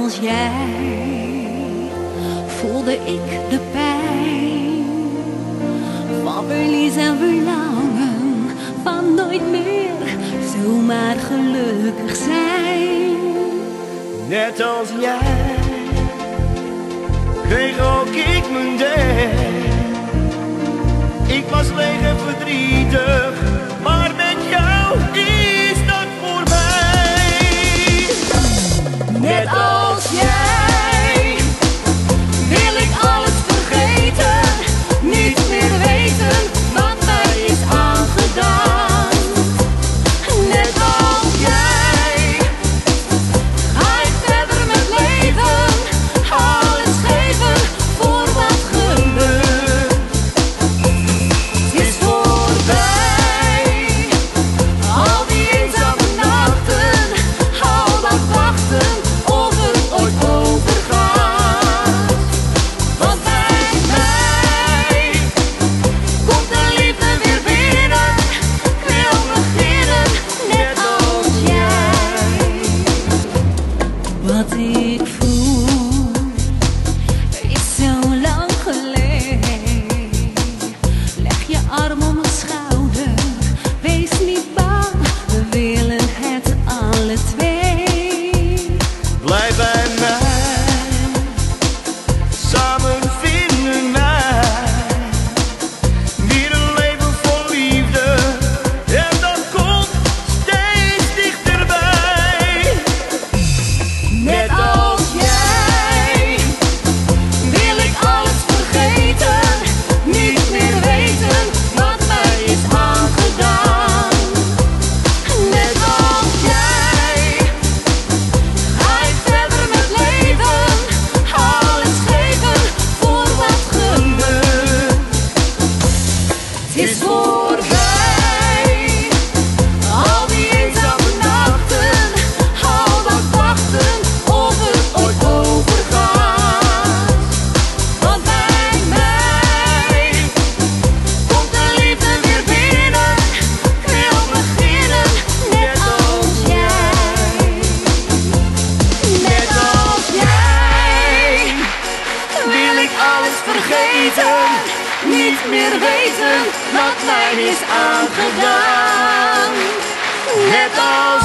als jij voelde ik de pijn van verlies en verlangen, van nooit meer zomaar gelukkig zijn. Net als jij kreeg ook ik mijn deel. Ik was leeg en verdrietig, maar met jou is dat voorbij. Net als jij wil ik alles vergeten, niet meer weten wat mij is aangedaan. Net als jij ga ik verder met leven, alles geven voor wat gebeurt. Het is voorbij, al die eenzame nachten, al dat wachten of het ooit overgaat. Want bij mij komt de liefde weer binnen, ik wil beginnen net als jij. Wat ik voel is zo lang geleden. Leg je arm om mijn schouder, wees niet bang, we willen het alle twee. Blijf bij mij, samen vinden wij weer een leven vol liefde. En dat komt steeds dichterbij. Net als jij wil ik alles vergeten, niet meer weten wat mij is aangedaan. Net als jij ga ik verder met leven, alles geven voor wat gebeurt. Het is voorbij, al die eenzame nachten, al dat wachten of het ooit overgaat. Want bij mij komt de liefde weer binnen, ik wil beginnen net als jij. Net als jij wil ik alles vergeten, niet meer weten wat mij is aangedaan. Net als